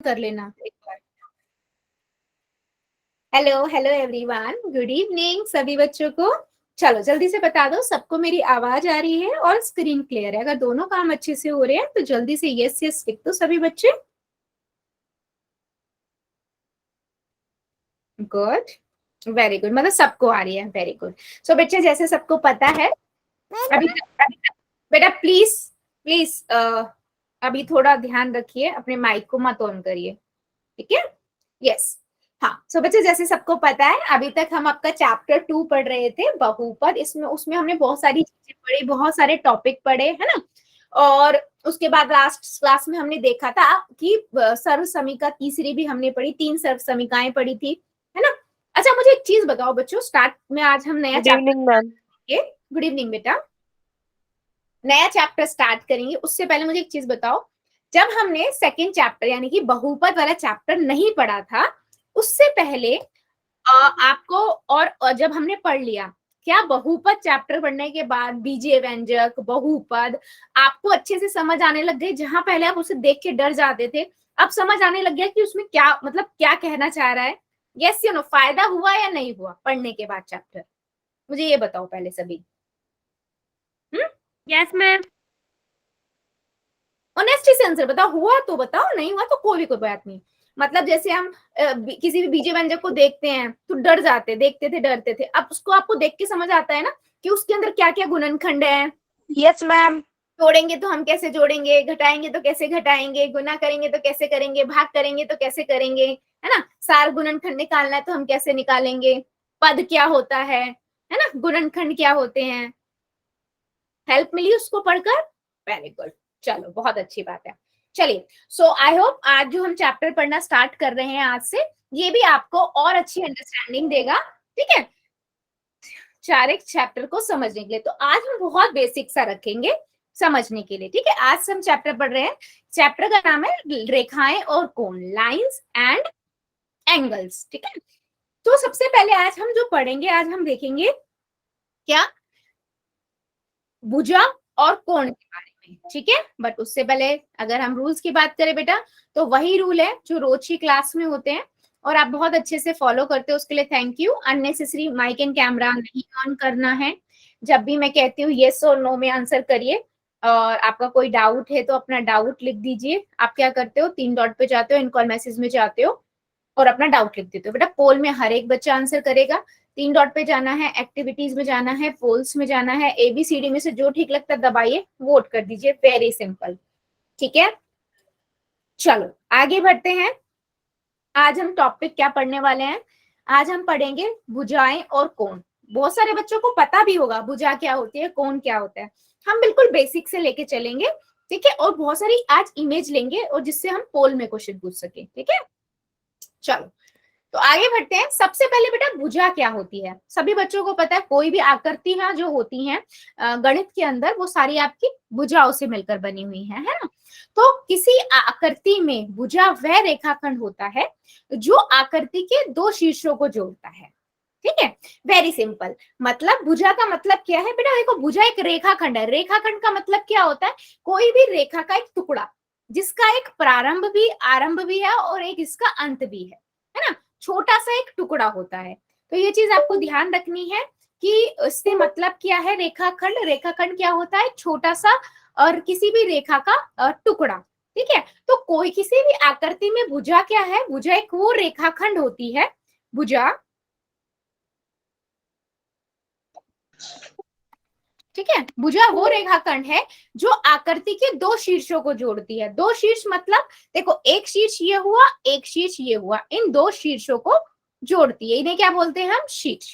कर लेना एक बार। Hello hello everyone, good evening सभी बच्चों को। चलो जल्दी से बता दो सबको मेरी आवाज आ रही है और स्क्रीन क्लियर है। अगर दोनों काम अच्छे से हो रहे हैं तो जल्दी से यस यस लिख दो सभी बच्चे। गुड, वेरी गुड, मतलब सबको आ रही है, वेरी गुड। सो बच्चे जैसे सबको पता है अभी बेटा प्लीज प्लीज अभी थोड़ा ध्यान रखिए, अपने माइक को मत ऑन करिए, ठीक है? यस। हाँ, सो बच्चे जैसे सबको पता है अभी तक हम आपका चैप्टर 2 पढ़ रहे थे, बहुपद। इसमें उसमें हमने बहुत सारी चीजें पढ़ी, बहुत सारे टॉपिक पढ़े, है ना। और उसके बाद लास्ट क्लास में हमने देखा था कि सर्व समीका तीसरी भी हमने पढ़ी, 3 सर्व समीकाएं पढ़ी थी, है ना। अच्छा मुझे एक चीज बताओ बच्चों, स्टार्ट में आज हम नया चैप्टर, गुड इवनिंग बेटा, नया चैप्टर स्टार्ट करेंगे उससे पहले मुझे एक चीज बताओ, जब हमने सेकंड चैप्टर यानी कि बहुपद वाला चैप्टर नहीं पढ़ा था, उससे पहले आपको और जब हमने पढ़ लिया, क्या बहुपद चैप्टर पढ़ने के बाद बीजीय व्यंजक बहुपद आपको अच्छे से समझ आने लग गए? जहां पहले आप उसे देख के डर जाते थे, अब समझ आने लग गया कि उसमें क्या मतलब क्या कहना चाह रहा है? यस यू नो, फायदा हुआ या नहीं हुआ पढ़ने के बाद चैप्टर? मुझे ये बताओ पहले सभी। Yes ma'am. ऑनेस्टी से आंसर बताओ, हुआ तो बताओ, नहीं हुआ तो कोई बात नहीं। मतलब जैसे हम किसी भी बीजे व्यंजक को देखते हैं तो डर जाते, देखते थे डरते थे, अब उसको आपको देख के समझ आता है ना कि उसके अंदर क्या क्या गुणनखंड है। Yes ma'am. जोड़ेंगे तो हम कैसे जोड़ेंगे, घटाएंगे तो कैसे घटाएंगे, गुना करेंगे तो कैसे करेंगे, भाग करेंगे तो कैसे करेंगे, है ना। सार गुणनखंड निकालना है तो हम कैसे निकालेंगे, पद क्या होता है ना, गुणनखंड क्या होते हैं। हेल्प मिली उसको पढ़कर? वेरी गुड, चलो बहुत अच्छी बात है। चलिए, सो आई होप आज जो हम चैप्टर पढ़ना स्टार्ट कर रहे हैं आज से, ये भी आपको और अच्छी अंडरस्टैंडिंग देगा, ठीक है, चार एक चैप्टर को समझने के लिए। तो आज हम बहुत बेसिक सा रखेंगे समझने के लिए, ठीक है। आज हम चैप्टर पढ़ रहे हैं, चैप्टर का नाम है रेखाएं और कोण, लाइंस एंड एंगल्स, ठीक है। तो सबसे पहले आज हम जो पढ़ेंगे, आज हम देखेंगे क्या, भुजा और कोण के बारे में, ठीक है। बट उससे पहले अगर हम रूल्स की बात करें बेटा, तो वही रूल है जो रोज की क्लास में होते हैं और आप बहुत अच्छे से फॉलो करते हो, उसके लिए thank you. Unnecessary mic and camera नहीं ऑन करना है। जब भी मैं कहती हूँ येस और नो में आंसर करिए, और आपका कोई डाउट है तो अपना डाउट लिख दीजिए। आप क्या करते हो, 3 डॉट पे जाते हो, इनकॉल मैसेज में जाते हो और अपना डाउट लिख देते हो। बेटा पोल में हर एक बच्चा आंसर करेगा, 3 डॉट पे जाना है, एक्टिविटीज में जाना है, पोल्स में जाना है, एबीसीडी में से जो ठीक लगता है दबाइए, वोट कर दीजिए, वेरी सिंपल, ठीक है। चलो आगे बढ़ते हैं। आज हम टॉपिक क्या पढ़ने वाले हैं, आज हम पढ़ेंगे भुजाएं और कोण। बहुत सारे बच्चों को पता भी होगा भुजा क्या होती है, कोण क्या होता है। हम बिल्कुल बेसिक से लेके चलेंगे, ठीक है, और बहुत सारी आज इमेज लेंगे और जिससे हम पोल में क्वेश्चन पूछ सके, ठीक है। चलो तो आगे बढ़ते हैं। सबसे पहले बेटा भुजा क्या होती है, सभी बच्चों को पता है, कोई भी आकृतियां जो होती हैं गणित के अंदर, वो सारी आपकी भुजाओं से मिलकर बनी हुई है ना। तो किसी आकृति में भुजा वह रेखाखंड होता है जो आकृति के दो शीर्षों को जोड़ता है, ठीक है। वेरी सिंपल, मतलब भुजा का मतलब क्या है बेटा, देखो भुजा एक रेखाखंड है। रेखाखंड का मतलब क्या होता है, कोई भी रेखा का एक टुकड़ा जिसका एक प्रारंभ भी, आरंभ भी है और एक इसका अंत भी है ना, छोटा सा एक टुकड़ा होता है। तो ये चीज आपको ध्यान रखनी है कि इससे मतलब क्या है, रेखाखंड, रेखाखंड क्या होता है, छोटा सा और किसी भी रेखा का टुकड़ा, ठीक है। तो कोई किसी भी आकृति में भुजा क्या है, भुजा एक वो रेखाखंड होती है, भुजा, ठीक है, भुजा वो रेखाखंड है जो आकृति के दो शीर्षों को जोड़ती है। दो शीर्ष मतलब देखो, एक शीर्ष ये हुआ, एक शीर्ष ये हुआ, इन दो शीर्षों को जोड़ती है, इन्हें क्या बोलते हैं हम, शीर्ष,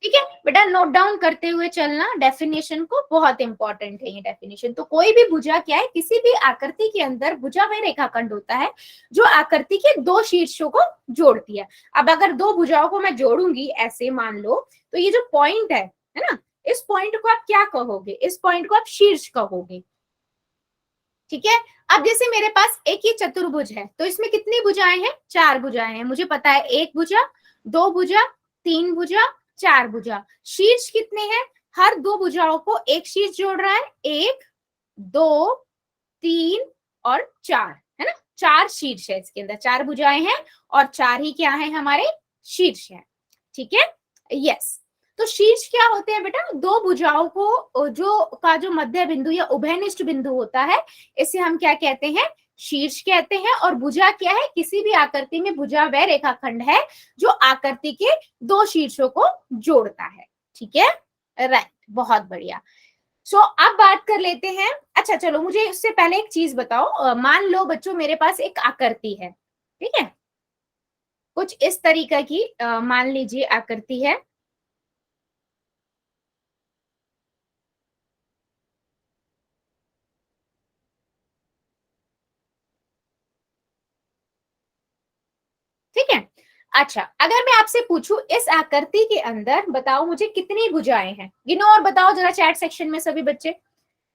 ठीक है। बेटा नोट डाउन करते हुए चलना डेफिनेशन को, बहुत इंपॉर्टेंट है ये डेफिनेशन। तो कोई भी भुजा क्या है, किसी भी आकृति के अंदर भुजा वह रेखाखंड होता है जो आकृति के दो शीर्षों को जोड़ती है। अब अगर दो भुजाओं को मैं जोड़ूंगी ऐसे मान लो, तो ये जो पॉइंट है ना, इस पॉइंट को आप क्या कहोगे, इस पॉइंट को आप शीर्ष कहोगे, ठीक है। अब जैसे मेरे पास एक ये चतुर्भुज है, तो इसमें कितनी भुजाएं हैं, 4 भुजाएं हैं। मुझे पता है एक भुजा, दो भुजा, तीन भुजा, चार भुजा। शीर्ष कितने हैं, हर दो भुजाओं को एक शीर्ष जोड़ रहा है, 1 2 3 और 4, है ना। 4 शीर्ष है इसके अंदर, 4 भुजाएं हैं और 4 ही क्या है हमारे शीर्ष है। ठीक है, यस। तो शीर्ष क्या होते हैं बेटा, 2 भुजाओं को जो मध्य बिंदु या उभयनिष्ठ बिंदु होता है, इसे हम क्या कहते हैं, शीर्ष कहते हैं। और भुजा क्या है, किसी भी आकृति में भुजा वह रेखाखंड है जो आकृति के 2 शीर्षों को जोड़ता है। ठीक है, राइट, बहुत बढ़िया। सो अब बात कर लेते हैं। अच्छा चलो, मुझे उससे पहले एक चीज बताओ, मान लो बच्चों मेरे पास एक आकृति है, ठीक है, कुछ इस तरीके की मान लीजिए आकृति है। ठीक है, अच्छा अगर मैं आपसे पूछूं इस आकृति के अंदर बताओ मुझे कितनी भुजाएं हैं, गिनो और बताओ जरा चैट सेक्शन में सभी बच्चे।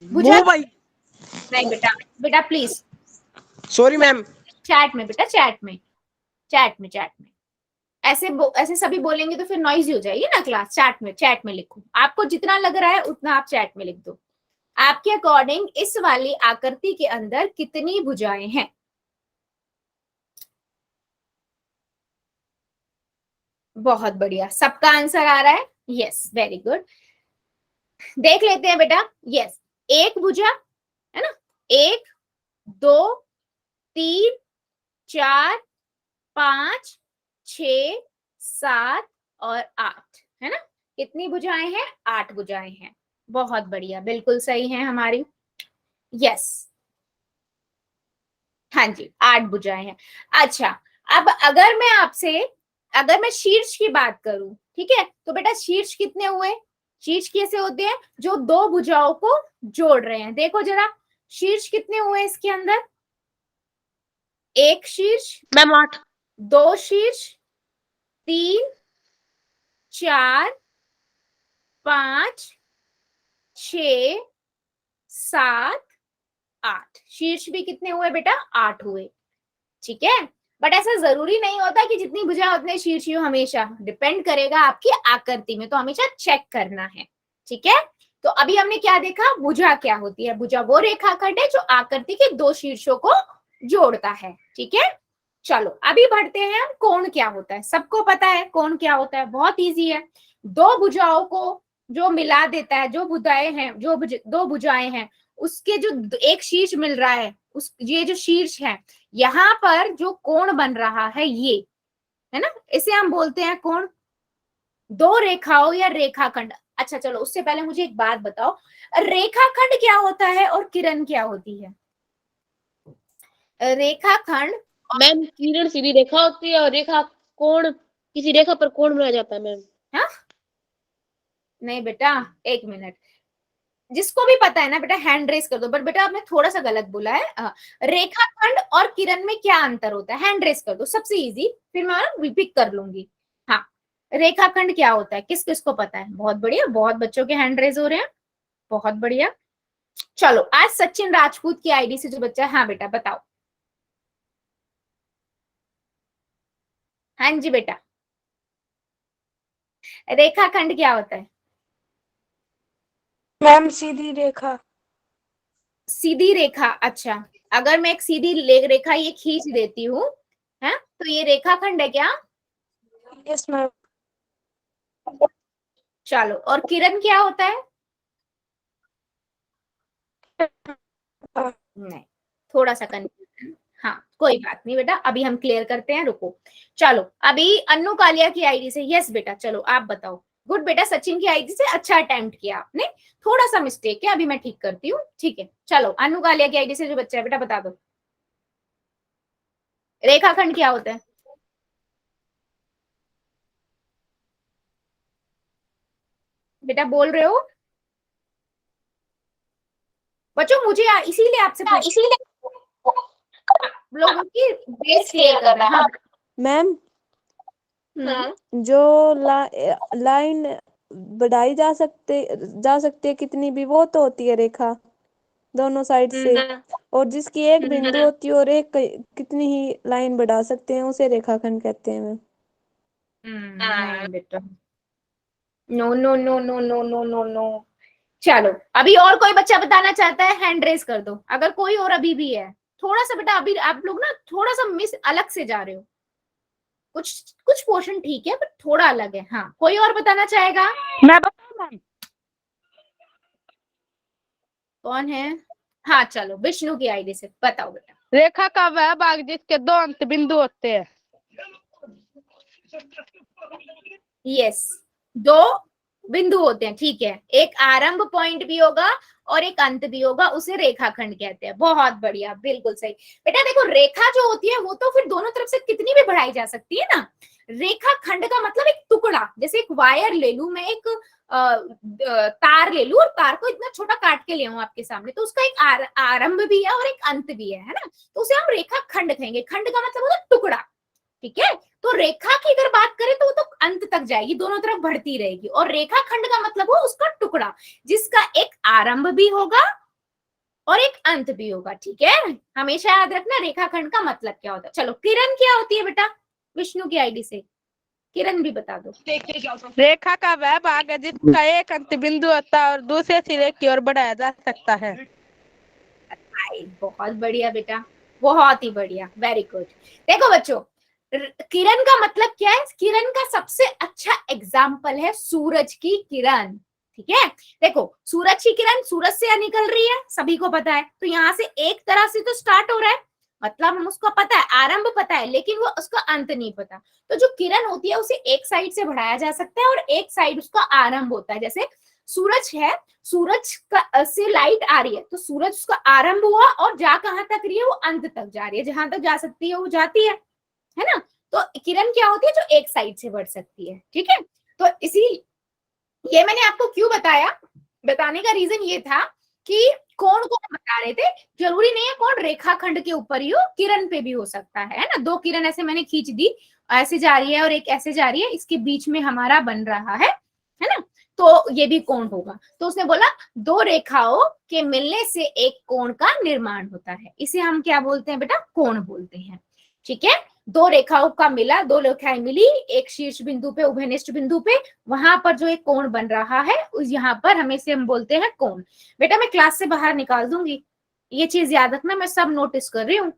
भुजा भाई नहीं बेटा, बेटा प्लीज सॉरी मैम, चैट में बेटा, चैट में ऐसे सभी बोलेंगे तो फिर नॉइजी हो जाएगी ना क्लास। चैट में लिखो, आपको जितना लग रहा है उतना आप चैट में लिख दो। आपके अकॉर्डिंग इस वाली आकृति के अंदर कितनी भुजाएं हैं? बहुत बढ़िया, सबका आंसर आ रहा है, यस, वेरी गुड। देख लेते हैं बेटा, यस, एक भुजा है ना, 1 2 3 4 5 6 7 और 8 है ना, कितनी भुजाएं हैं? 8 भुजाएं हैं। बहुत बढ़िया, बिल्कुल सही है हमारी, यस, हाँ जी 8 भुजाएं हैं। अच्छा, अब अगर मैं शीर्ष की बात करूं, ठीक है, तो बेटा शीर्ष कितने हुए? शीर्ष कैसे होते हैं? जो 2 भुजाओं को जोड़ रहे हैं। देखो जरा शीर्ष कितने हुए इसके अंदर, 1 शीर्ष, मैम 8, 2 शीर्ष, 3 4 5 6 7 8, शीर्ष भी कितने हुए बेटा? 8 हुए। ठीक है, बट ऐसा जरूरी नहीं होता कि जितनी भुजा उतने शीर्ष हो, हमेशा डिपेंड करेगा आपकी आकृति में, तो हमेशा चेक करना है। ठीक है, तो अभी हमने क्या देखा, भुजा क्या होती है? भुजा वो रेखाखंड है जो आकृति के 2 शीर्षों को जोड़ता है। ठीक है, चलो अभी बढ़ते हैं हम, कोण क्या होता है? सबको पता है कोण क्या होता है, बहुत इजी है। 2 भुजाओं को जो मिला देता है, जो भुजाएं हैं, 2 भुजाएं हैं, उसके जो एक शीर्ष मिल रहा है, उस ये जो शीर्ष है, यहाँ पर जो कोण बन रहा है ये है ना, इसे हम बोलते हैं कोण। 2 रेखाओं या रेखाखंड। अच्छा चलो, उससे पहले मुझे एक बात बताओ, रेखाखंड क्या होता है और किरण क्या होती है? रेखाखंड, मैम किरण सीधी रेखा होती है और रेखा कोण, किसी रेखा पर कोण बनाया जाता है मैम। हाँ नहीं बेटा, एक मिनट, जिसको भी पता है ना बेटा हैंड रेस कर दो। बट बेटा आपने थोड़ा सा गलत बोला है, रेखाखंड और किरण में क्या अंतर होता है? हैंड रेस कर दो, सबसे इजी, फिर मैं रिपीट कर लूंगी। हाँ, रेखाखंड क्या होता है, किस किस को पता है? बहुत बढ़िया, बहुत बच्चों के हैंड रेस हो रहे हैं, बहुत बढ़िया। चलो आज सचिन राजपूत की आईडी से जो बच्चा है, हाँ बेटा बताओ। हाँ जी बेटा, रेखाखंड क्या होता है? मैम सीधी रेखा। सीधी रेखा, अच्छा, अगर मैं एक सीधी रेखा ये खींच देती हूँ, है तो ये रेखाखंड है क्या? Yes ma'am. चलो, और किरण क्या होता है? नहीं, थोड़ा सा कंफ्यूजन, हाँ कोई बात नहीं बेटा, अभी हम क्लियर करते हैं, रुको। चलो अभी अन्नू कालिया की आईडी से, यस बेटा, चलो आप बताओ। गुड बेटा, सचिन की आईडी से अच्छा अटेम्प्ट किया आपने, थोड़ा सा मिस्टेक है, अभी मैं ठीक करती हूँ। ठीक है, चलो अन्नू कालिया की आईडी से जो बच्चा है बेटा बता दो, रेखाखंड क्या होता है? बेटा बोल रहे हो बच्चों? मुझे इसीलिए आपसे पूछ, इसीलिए लोगों की बेस क्लियर करना है। हाँ मैम जो लाइन बढ़ाई जा सकती है कितनी भी, वो तो होती है रेखा दोनों साइड से। और जिसकी एक बिंदु होती है और एक कितनी ही लाइन बढ़ा सकते हैं, उसे रेखाखंड कहते हैं मैम। नहीं बेटा, no no no no no no no no. चलो अभी और कोई बच्चा बताना चाहता है, हैंड रेस कर दो, अगर कोई और अभी भी है, थोड़ा सा बेटा अभी आप लोग ना थोड़ा सा मिस अलग से जा रहे हो, कुछ पोर्शन ठीक है बट थोड़ा अलग है। हाँ, कोई और बताना चाहेगा? मैं बताऊं मैम? कौन है? हाँ चलो, विष्णु की आईडी से बताओ बेटा। रेखा का वह भाग जिसके दो अंत बिंदु होते हैं। यस, दो बिंदु होते हैं, ठीक है। एक आरंभ पॉइंट भी होगा और एक अंत भी होगा, उसे रेखाखंड कहते हैं। बहुत बढ़िया, बिल्कुल सही बेटा। देखो रेखा जो होती है वो तो फिर दोनों तरफ से कितनी भी बढ़ाई जा सकती है ना। रेखा खंड का मतलब एक टुकड़ा, जैसे एक वायर ले लू मैं, एक तार ले लू और तार को इतना छोटा काट के ले आऊं आपके सामने, तो उसका एक आरंभ भी है और एक अंत भी है ना, तो उसे हम रेखा खंड कहेंगे। खंड का मतलब होता है टुकड़ा, ठीक है। तो रेखा की अगर बात करें तो वो तो अंत तक जाएगी, दोनों तरफ बढ़ती रहेगी, और रेखा खंड का मतलब हो उसका टुकड़ा जिसका एक आरंभ भी होगा और एक अंत भी होगा, ठीक है। हमेशा याद रखना रेखा खंड का मतलब क्या होता है। चलो किरण क्या होती है बेटा? विष्णु की आईडी से किरण भी बता दो। रेखा का वह भाग है जिसका एक अंत बिंदु होता है और दूसरे सिरे की ओर बढ़ाया जा सकता है। बहुत बढ़िया बेटा, बहुत ही बढ़िया, वेरी गुड। देखो बच्चों, किरण का मतलब क्या है? किरण का सबसे अच्छा एग्जाम्पल है सूरज की किरण, ठीक है। देखो सूरज की किरण सूरज से निकल रही है, सभी को पता है, तो यहाँ से एक तरह से तो स्टार्ट हो रहा है, मतलब हम उसको पता है, आरंभ पता है, लेकिन वो उसका अंत नहीं पता। तो जो किरण होती है उसे एक साइड से बढ़ाया जा सकता है और एक साइड उसका आरंभ होता है। जैसे सूरज है, सूरज का से लाइट आ रही है, तो सूरज उसका आरंभ हुआ और जा कहां तक रही है? वो अंत तक जा रही है, जहां तक जा सकती है वो जाती है ना। तो किरण क्या होती है? जो एक साइड से बढ़ सकती है, ठीक है। तो इसी ये मैंने आपको क्यों बताया, बताने का रीजन ये था कि कोण को बता रहे थे, जरूरी नहीं है कोण रेखाखंड के ऊपर ही हो, किरण पे भी हो सकता है ना। दो किरण ऐसे मैंने खींच दी, ऐसे जा रही है और एक ऐसे जा रही है, इसके बीच में हमारा बन रहा है ना, तो ये भी कोण होगा। तो उसने बोला दो रेखाओं के मिलने से एक कोण का निर्माण होता है, इसे हम क्या बोलते हैं बेटा? कोण बोलते हैं, ठीक है। दो रेखाओं का मिला, दो रेखाएं मिली एक शीर्ष बिंदु पे, उभयनिष्ठ बिंदु पे, वहां पर जो एक कोण बन रहा है उस यहाँ पर हमें से हम बोलते हैं कोण। बेटा मैं क्लास से बाहर निकाल दूंगी, ये चीज याद रखना, मैं सब नोटिस कर रही हूँ,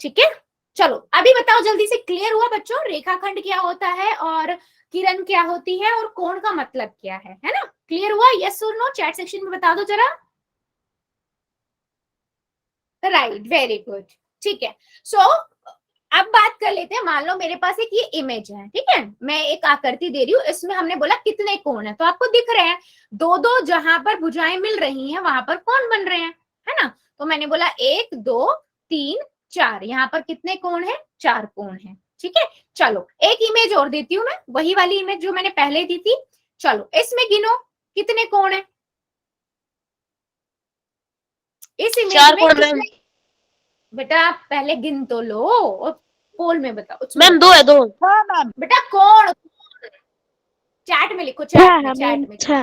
ठीक है। चलो अभी बताओ जल्दी से, क्लियर हुआ बच्चों रेखाखंड क्या होता है और किरण क्या होती है और कोण का मतलब क्या है ना? क्लियर हुआ? यस और नो चैट सेक्शन में बता दो जरा। राइट, वेरी गुड, ठीक है। सो अब बात कर लेते हैं, मान लो मेरे पास एक ये इमेज है, ठीक है, मैं एक आकृति दे रही हूँ, इसमें हमने बोला कितने कोण है, तो आपको दिख रहे हैं दो दो, जहां पर भुजाएं मिल रही हैं वहां पर कोण बन रहे हैं, है ना। तो मैंने बोला 1 2 3 4, यहाँ पर कितने कोण है? 4 कोण है, ठीक है। चलो एक इमेज और देती हूँ मैं, वही वाली इमेज जो मैंने पहले दी थी। चलो इसमें गिनो कितने कोण है इस इमेज 4 में? कोण मैम। बेटा पहले गिन तो लो और पोल में बताओ। मैम 2 है, 2। हाँ मैम। बेटा कोण चैट में लिखो, चैट में, चैट में सब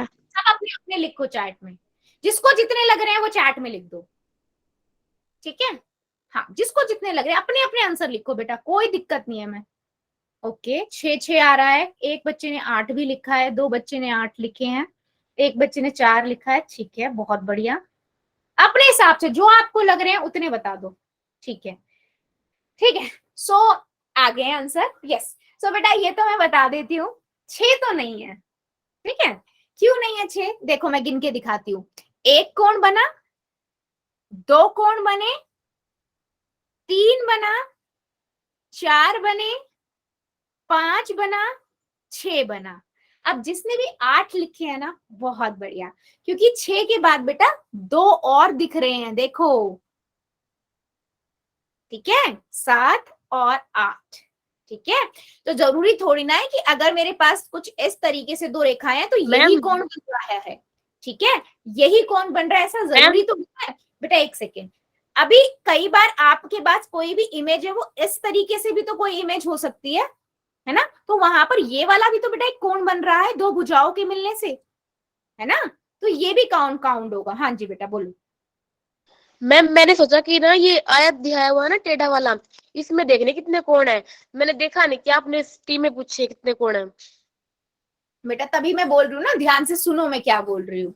अपने अपने लिखो, चैट में जिसको जितने लग रहे हैं वो चैट में लिख दो, ठीक है। हाँ जिसको जितने लग रहे हैं अपने अपने आंसर लिखो बेटा, कोई दिक्कत नहीं है। मैं ओके 6 आ रहा है, एक बच्चे ने 8 भी लिखा है, 2 बच्चे ने 8 लिखे हैं, एक बच्चे ने 4 लिखा है, ठीक है, बहुत बढ़िया। अपने हिसाब से जो आपको लग रहे हैं उतने बता दो, ठीक है, ठीक है। सो आ गए आंसर, यस। सो बेटा ये तो मैं बता देती हूँ, 6 तो नहीं है, ठीक है। क्यों नहीं है 6? देखो मैं गिन के दिखाती हूँ। एक कोण बना, 2 कोण बने, 3 बना, 4 बने, 5 बना, 6 बना। अब जिसने भी 8 लिखे हैं ना, बहुत बढ़िया, क्योंकि 6 के बाद बेटा 2 और दिख रहे हैं, देखो, ठीक है, 7 और 8, ठीक है। तो जरूरी थोड़ी ना है कि अगर मेरे पास कुछ इस तरीके से 2 रेखाएं हैं तो यही कौन बन रहा है, ठीक है, यही कौन बन रहा है, ऐसा जरूरी तो नहीं है बेटा। एक सेकेंड, अभी कई बार आपके पास कोई भी इमेज है वो इस तरीके से भी तो कोई इमेज हो सकती है ना, तो वहां पर ये वाला भी तो बेटा एक कोण बन रहा है दो भुजाओं के मिलने से, है ना, तो ये भी काउंट होगा। हाँ जी बेटा बोलो। मैम मैंने सोचा कि ना ये आयत दिखाया हुआ है ना टेढ़ा वाला, इसमें देखने कितने कोण है, मैंने देखा नहीं कि आपने इस टीम में पूछे कितने कोण है। बेटा तभी मैं बोल रही हूँ ना, ध्यान से सुनो मैं क्या बोल रही हूँ।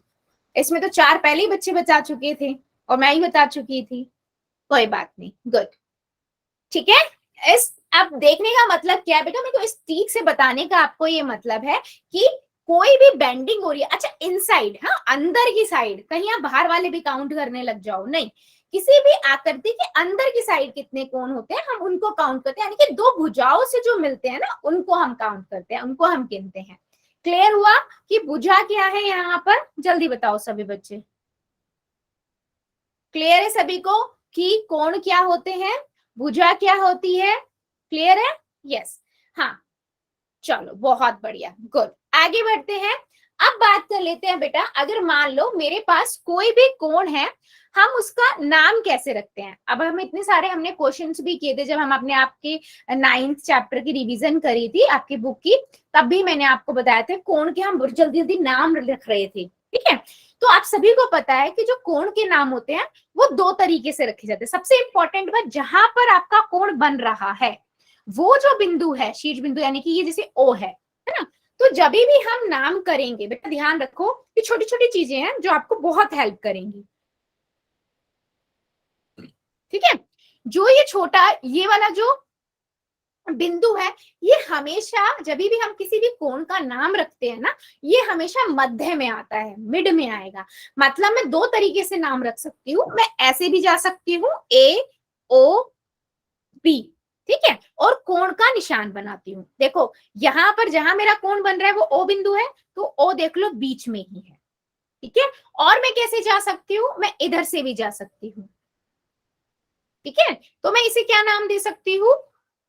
इसमें तो 4 पहले ही बच्चे बता चुके थे और मैं ही बता चुकी थी, कोई बात नहीं, गुड, ठीक है। इस अब देखने का मतलब क्या है बेटा, मेरे को इस टीक से बताने का आपको ये मतलब है कि कोई भी बेंडिंग हो रही है, अच्छा इनसाइड, हाँ अंदर की साइड, कहीं आप बाहर वाले भी काउंट करने लग जाओ, नहीं, किसी भी आकृति के अंदर की साइड कितने कोण होते हैं हम उनको काउंट करते हैं, यानी कि दो भुजाओं से जो मिलते हैं ना उनको हम काउंट करते हैं, उनको हम गिनते हैं। क्लियर हुआ कि भुजा क्या है यहाँ पर, जल्दी बताओ सभी बच्चे, क्लियर है सभी को कि कोण क्या होते हैं, भुजा क्या होती है, क्लियर है, यस, हाँ चलो बहुत बढ़िया, गुड, आगे बढ़ते हैं। अब बात कर लेते हैं बेटा, अगर मान लो मेरे पास कोई भी कोण है, हम उसका नाम कैसे रखते हैं। अब हम इतने सारे हमने क्वेश्चंस भी किए थे जब हम अपने आपके 9th चैप्टर की रिवीजन करी थी आपकी बुक की, तब भी मैंने आपको बताया था कोण के हम जल्दी जल्दी नाम रख रहे थे, ठीक है। तो आप सभी को पता है कि जो कोण के नाम होते हैं वो दो तरीके से रखे जाते हैं। सबसे इंपॉर्टेंट बात, जहां पर आपका कोण बन रहा है वो जो बिंदु है, शीर्ष बिंदु, यानी कि ये जैसे ओ है ना, तो जब भी हम नाम करेंगे बेटा ध्यान रखो कि छोटी छोटी चीजें हैं जो आपको बहुत हेल्प करेंगी, ठीक है। जो ये छोटा ये वाला जो बिंदु है, ये हमेशा जब भी हम किसी भी कोण का नाम रखते हैं ना, ये हमेशा मध्य में आता है, मिड में आएगा। मतलब मैं दो तरीके से नाम रख सकती हूँ, मैं ऐसे भी जा सकती हूँ ए ओ बी, ठीक है, और कोण का निशान बनाती हूँ। देखो यहां पर जहां मेरा कोण बन रहा है वो ओ बिंदु है, तो ओ देख लो बीच में ही है, ठीक है। और मैं कैसे जा सकती हूँ, मैं इधर से भी जा सकती हूँ, ठीक है। तो मैं इसे क्या नाम दे सकती हूँ,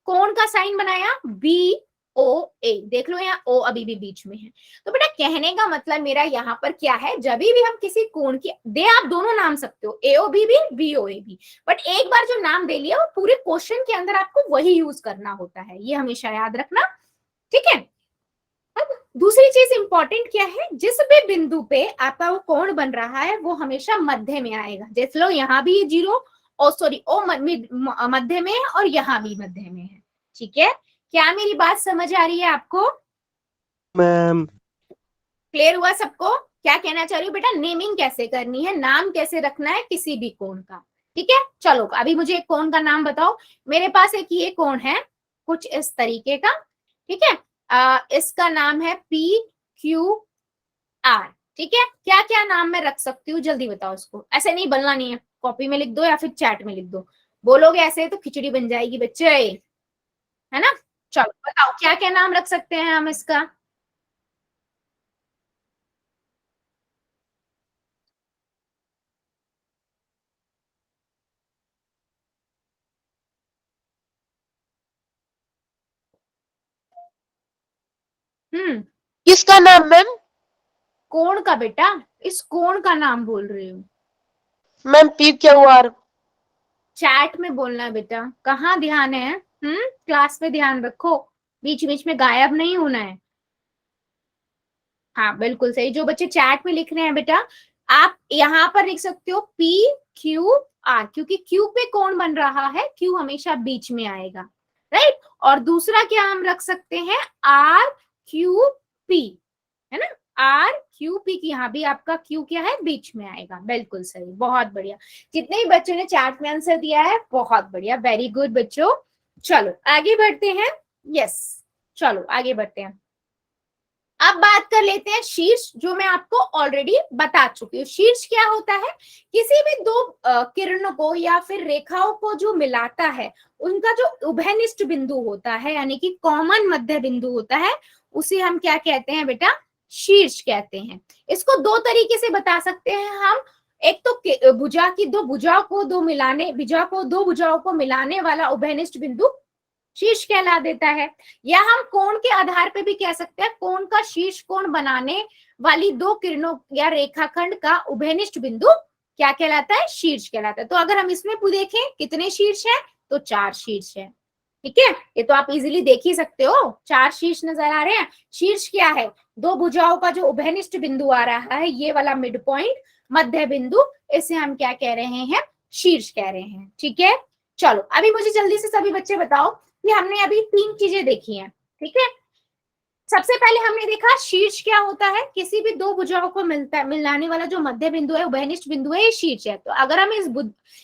कोण का साइन बनाया बी ओ ए, देख लो यहाँ ओ अभी भी बीच में है। तो बेटा कहने का मतलब मेरा यहाँ पर क्या है, जब भी हम किसी कोण की दे, आप दोनों नाम सकते हो, ए ओ बी भी बी ओ ए भी, बट एक बार जो नाम दे लिया वो पूरे क्वेश्चन के अंदर आपको वही यूज करना होता है, ये हमेशा याद रखना, ठीक है। अब दूसरी चीज इंपॉर्टेंट क्या है, जिस भी बिंदु पे आपका वो कोण बन रहा है वो हमेशा मध्य में आएगा। जैसे लो यहाँ भी जीरो, ओ सॉरी ओ मध्य में है और यहाँ भी मध्य में है, ठीक है। क्या मेरी बात समझ आ रही है आपको, मैम? क्लियर हुआ सबको? क्या कहना चाह रही हूँ बेटा, नेमिंग कैसे करनी है, नाम कैसे रखना है किसी भी कोण का, ठीक है। चलो अभी मुझे एक कोण का नाम बताओ। मेरे पास एक ये कोण है कुछ इस तरीके का, ठीक है, इसका नाम है पी क्यू आर, ठीक है। क्या क्या नाम मैं रख सकती हूँ जल्दी बताओ इसको, ऐसे नहीं बोलना नहीं है, कॉपी में लिख दो या फिर चैट में लिख दो, बोलोगे ऐसे तो खिचड़ी बन जाएगी बच्चे, है ना। चलो बताओ क्या क्या नाम रख सकते हैं हम इसका, किसका नाम मैम? कोण का बेटा, इस कोण का नाम बोल रही हूँ। Ma'am P Q R. Chat में बोलना है बेटा, कहाँ ध्यान है, क्लास में ध्यान रखो, बीच बीच में गायब नहीं होना है। हाँ बिल्कुल सही, जो बच्चे चैट में लिख रहे हैं बेटा, आप यहाँ पर लिख सकते हो पी क्यू आर, क्योंकि क्यू पे कोण बन रहा है, क्यू हमेशा बीच में आएगा, राइट। और दूसरा क्या हम रख सकते हैं, आर क्यू पी, है ना, आर क्यू पी की, यहाँ भी आपका क्यू क्या है बीच में आएगा, बिल्कुल सही, बहुत बढ़िया। जितने भी बच्चों ने चैट में आंसर दिया है बहुत बढ़िया, वेरी गुड बच्चों। चलो आगे बढ़ते हैं, यस चलो आगे बढ़ते हैं। अब बात कर लेते हैं शीर्ष, जो मैं आपको ऑलरेडी बता चुकी हूँ। शीर्ष क्या होता है, किसी भी दो किरणों को या फिर रेखाओं को जो मिलाता है, उनका जो उभयनिष्ठ बिंदु होता है, यानी कि कॉमन मध्य बिंदु होता है, उसे हम क्या कहते हैं बेटा, शीर्ष कहते हैं। इसको दो तरीके से बता सकते हैं हम, एक तो भुजा की दो भुजाओं को दो भुजाओं को मिलाने वाला उभयनिष्ठ बिंदु शीर्ष कहला देता है, या हम कोण के आधार पे भी कह सकते हैं, कोण का शीर्ष कोण बनाने वाली दो किरणों या रेखाखंड का उभयनिष्ठ बिंदु क्या कहलाता है, शीर्ष कहलाता है। तो अगर हम इसमें देखें कितने शीर्ष है, तो 4 शीर्ष है, ठीक है। ये तो आप इजीली देख ही सकते हो, 4 शीर्ष नजर आ रहे हैं। शीर्ष क्या है, दो भुजाओं का जो उभयनिष्ठ बिंदु आ रहा है, ये वाला मिड पॉइंट मध्य बिंदु, इसे हम क्या कह रहे हैं, शीर्ष कह रहे हैं, ठीक है। चलो अभी मुझे जल्दी से सभी बच्चे बताओ कि हमने अभी 3 चीजें देखी हैं, ठीक है। सबसे पहले हमने देखा शीर्ष क्या होता है, किसी भी दो भुजाओं को मिलाने वाला जो मध्य बिंदु है, उभयनिष्ठ बिंदु है, ये शीर्ष है। तो अगर हम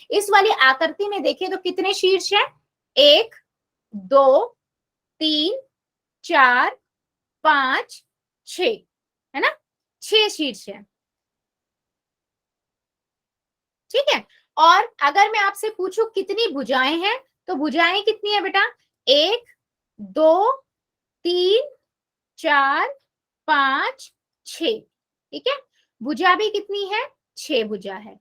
इस वाली आकृति में देखें तो कितने शीर्ष है, 1 2 3 4 5 6, है ना, 6 शीर्ष है। ठीक है, और अगर मैं आपसे पूछूं कितनी भुजाएं हैं, तो भुजाएं कितनी है बेटा, 1 2 3 4 5 6। ठीक है, भुजा भी कितनी है, 6 भुजा है।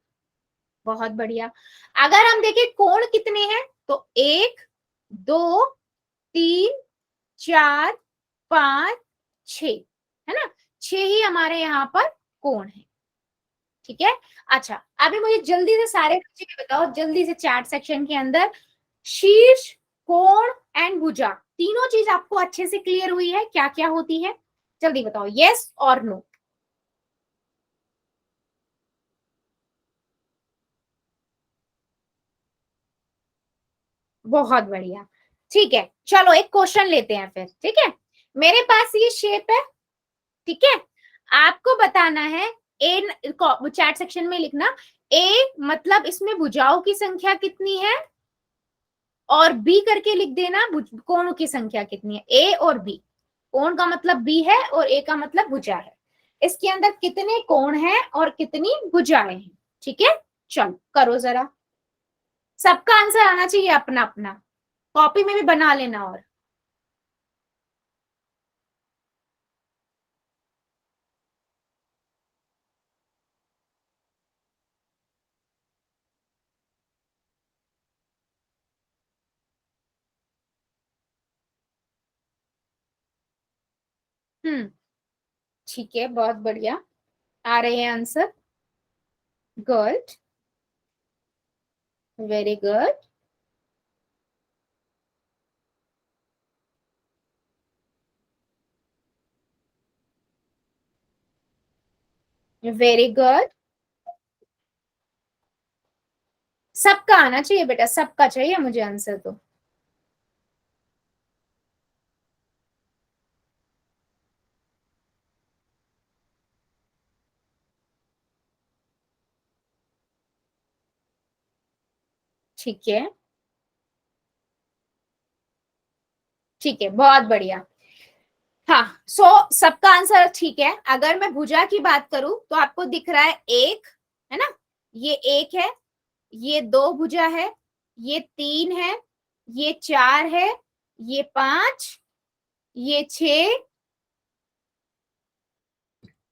बहुत बढ़िया। अगर हम देखें कोण कितने हैं, तो 1 2 3 4 5 6, है ना, 6 ही हमारे यहाँ पर कोण है। ठीक है, अच्छा अभी मुझे जल्दी से सारे बच्चे बताओ, जल्दी से चैट सेक्शन के अंदर, शीर्ष, कोण एंड भुजा, तीनों चीज आपको अच्छे से क्लियर हुई है, क्या क्या होती है, जल्दी बताओ, यस और नो। बहुत बढ़िया। ठीक है, चलो एक क्वेश्चन लेते हैं फिर। ठीक है, मेरे पास ये शेप है, ठीक है, आपको बताना है, ए चैट सेक्शन में लिखना, ए मतलब इसमें भुजाओं की संख्या कितनी है, और बी करके लिख देना कोणों की संख्या कितनी है, ए और बी, कोण का मतलब बी है और ए का मतलब भुजा है, इसके अंदर कितने कोण हैं और कितनी भुजाएं हैं। ठीक है, चलो करो जरा, सबका आंसर आना चाहिए अपना अपना, कॉपी में भी बना लेना। और ठीक है, बहुत बढ़िया, आ रहे हैं answer, good, very good, very good, सबका आना चाहिए बेटा, सबका चाहिए मुझे आंसर तो। ठीक है, ठीक है, बहुत बढ़िया। हाँ, सबका आंसर ठीक है। अगर मैं भुजा की बात करूं तो आपको दिख रहा है एक, है ना, ये एक है, ये 2 भुजा है, ये 3 है, ये 4 है, ये 5, ये 6,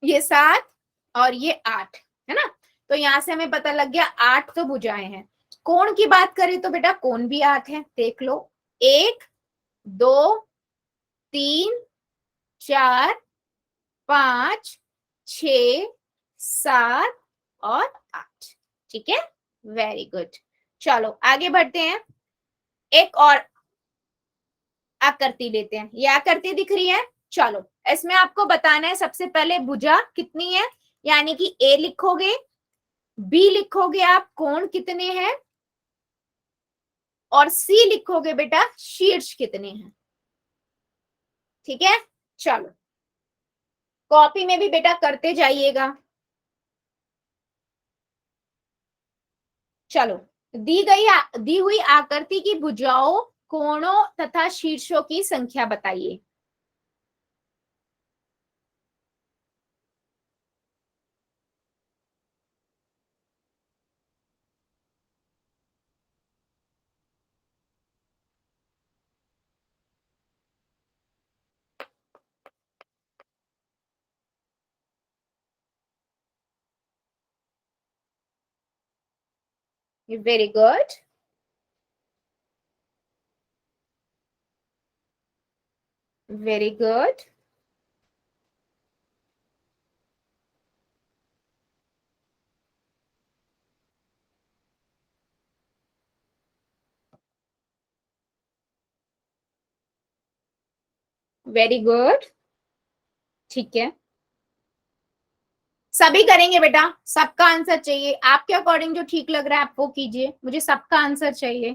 ये 7 और ये 8, है ना। तो यहां से हमें पता लग गया 8 तो भुजाएं हैं। कोण की बात करें तो बेटा कोण भी 8 है, देख लो, 1 2 3 4 5 6 7 और 8। ठीक है, वेरी गुड। चलो आगे बढ़ते हैं, एक और आकृति लेते हैं। ये आकृति दिख रही है, चलो इसमें आपको बताना है सबसे पहले भुजा कितनी है, यानी कि ए लिखोगे, बी लिखोगे आप कोण कितने हैं, और सी लिखोगे बेटा शीर्ष कितने हैं। ठीक है, चलो कॉपी में भी बेटा करते जाइएगा। चलो, दी हुई आकृति की भुजाओं, कोणों तथा शीर्षों की संख्या बताइए। Very good, very good, very good. ठीक है, सभी करेंगे बेटा, सबका आंसर चाहिए, आपके अकॉर्डिंग जो ठीक लग रहा है आप वो कीजिए, मुझे सबका आंसर चाहिए।